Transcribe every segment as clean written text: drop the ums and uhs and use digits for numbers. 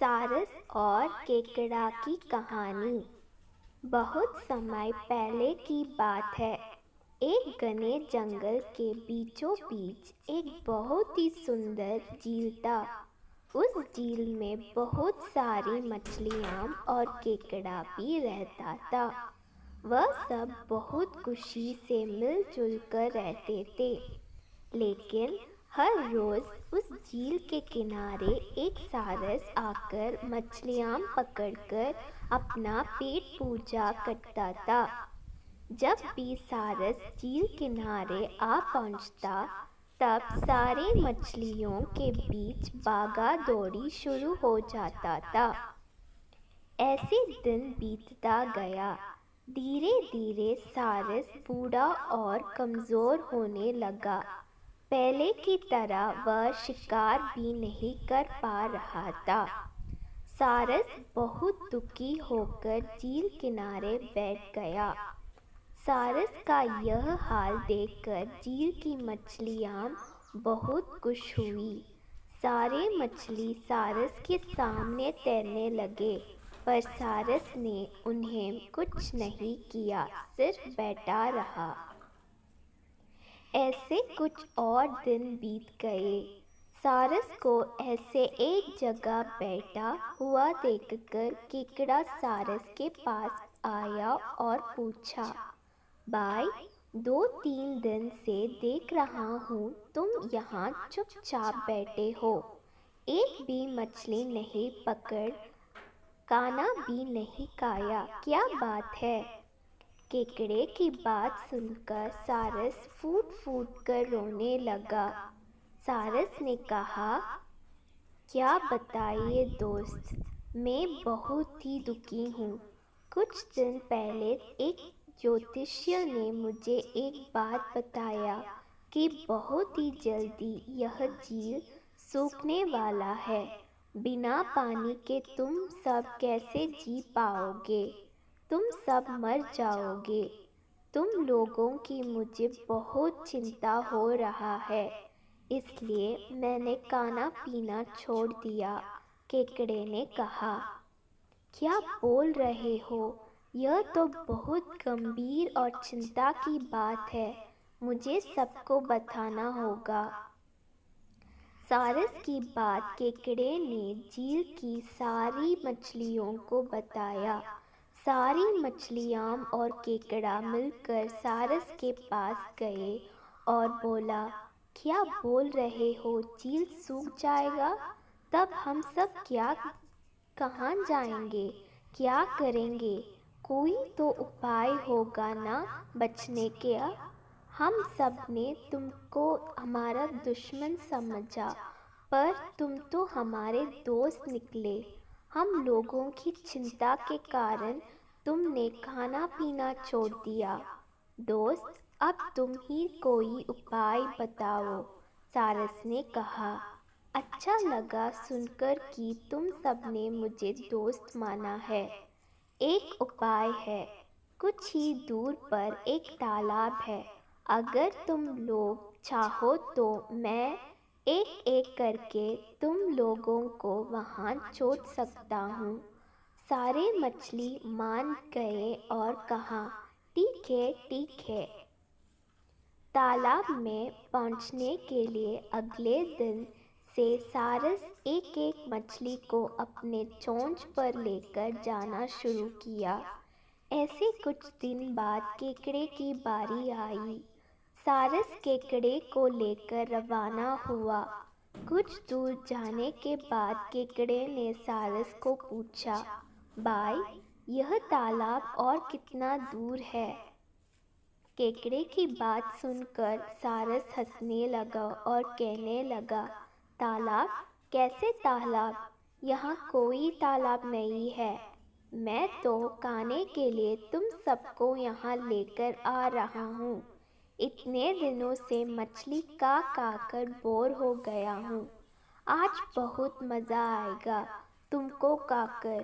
سارس اور کیکڑا کی کہانی۔ بہت سمے پہلے کی بات ہے۔ ایک گھنے جنگل کے بیچوں بیچ ایک بہت ہی سندر جھیل تھا۔ اس جھیل میں بہت ساری مچھلیاں اور کیکڑا بھی رہتا تھا۔ وہ سب بہت خوشی سے مل جل کر رہتے تھے۔ لیکن ہر روز اس جھیل کے کنارے ایک سارس آ کر مچھلیاں پکڑ کر اپنا پیٹ پوجا کرتا تھا۔ جب بھی سارس جھیل کنارے آ پہنچتا تب ساری مچھلیوں کے بیچ بھاگا دوڑی شروع ہو جاتا تھا۔ ایسے دن بیتتا گیا۔ دھیرے دھیرے سارس بوڑھا اور کمزور ہونے لگا۔ پہلے کی طرح وہ شکار بھی نہیں کر پا رہا تھا۔ سارس بہت دکھی ہو کر جھیل کنارے بیٹھ گیا۔ سارس کا یہ حال دیکھ کر جھیل کی مچھلیاں بہت خوش ہوئی۔ سارے مچھلی سارس کے سامنے تیرنے لگے، پر سارس نے انہیں کچھ نہیں کیا، صرف بیٹھا رہا۔ ایسے کچھ اور دن بیت گئے۔ سارس کو ایسے ایک جگہ بیٹھا ہوا دیکھ کر کیکڑا سارس کے پاس آیا اور پوچھا، بھائی، 2-3 دن سے دیکھ رہا ہوں تم یہاں چپ چاپ بیٹھے ہو، ایک بھی مچھلی نہیں پکڑ، کھانا بھی نہیں کھایا، کیا بات ہے؟ کیکڑے کی بات سن کر سارس پھوٹ پھوٹ کر رونے لگا۔ سارس نے کہا، کیا بتائیے دوست، میں بہت ہی دکھی ہوں۔ کچھ دن پہلے ایک جوتشی نے مجھے ایک بات بتایا کہ بہت ہی جلدی یہ جھیل سوکھنے والا ہے۔ بنا پانی کے تم سب کیسے جی پاؤ گے؟ تم سب مر جاؤ گے۔ تم لوگوں کی مجھے بہت چنتا ہو رہا ہے، اس لیے میں نے کھانا پینا چھوڑ دیا۔ کیکڑے نے کہا، کیا بول رہے ہو؟ یہ تو بہت گمبھیر اور چنتا کی بات ہے، مجھے سب کو بتانا ہوگا۔ سارس کی بات کیکڑے نے جھیل کی ساری مچھلیوں کو بتایا۔ ساری مچھلیاں اور کیکڑا مل کر سارس کے پاس گئے اور بولا، کیا بول رہے ہو، جھیل سوکھ جائے گا؟ تب ہم سب کہاں جائیں گے، کیا کریں گے؟ کوئی تو اپائے ہوگا نا بچنے کا؟ ہم سب نے تم کو ہمارا دشمن سمجھا، پر تم تو ہمارے دوست نکلے۔ ہم لوگوں کی چنتا کے کارن تم نے کھانا پینا چھوڑ دیا۔ دوست، اب تم ہی کوئی اپائے بتاؤ۔ سارس نے کہا، اچھا لگا سن کر کہ تم سب نے مجھے دوست مانا ہے۔ ایک اپائے ہے، کچھ ہی دور پر ایک تالاب ہے، اگر تم لوگ چاہو تو میں ایک ایک کر کے تم لوگوں کو وہاں چھوڑ سکتا ہوں۔ سارے مچھلی مان گئے اور کہا، ٹھیک ہے ٹھیک ہے۔ تالاب میں پہنچنے کے لیے اگلے دن سے سارس ایک ایک مچھلی کو اپنے چونچ پر لے کر جانا شروع کیا۔ ایسے کچھ دن بعد کیکڑے کی باری آئی۔ سارس کیکڑے کو لے کر روانہ ہوا۔ کچھ دور جانے کے بعد کیکڑے نے سارس کو پوچھا، بھائی، یہ تالاب اور کتنا دور ہے؟ کیکڑے کی بات سن کر سارس ہنسنے لگا اور کہنے لگا، تالاب؟ کیسے تالاب؟ یہاں کوئی تالاب نہیں ہے۔ میں تو کھانے کے لیے تم سب کو یہاں لے کر آ رہا ہوں۔ اتنے دنوں سے مچھلی کھا کھا کر بور ہو گیا ہوں۔ آج بہت مزہ آئے گا تم کو کھا کر۔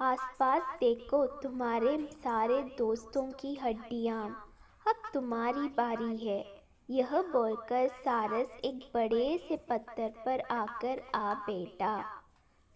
آس پاس دیکھو، تمہارے سارے دوستوں کی ہڈیاں، اب تمہاری باری ہے۔ یہ بول کر سارس ایک بڑے سے پتھر پر آ کر بیٹھا۔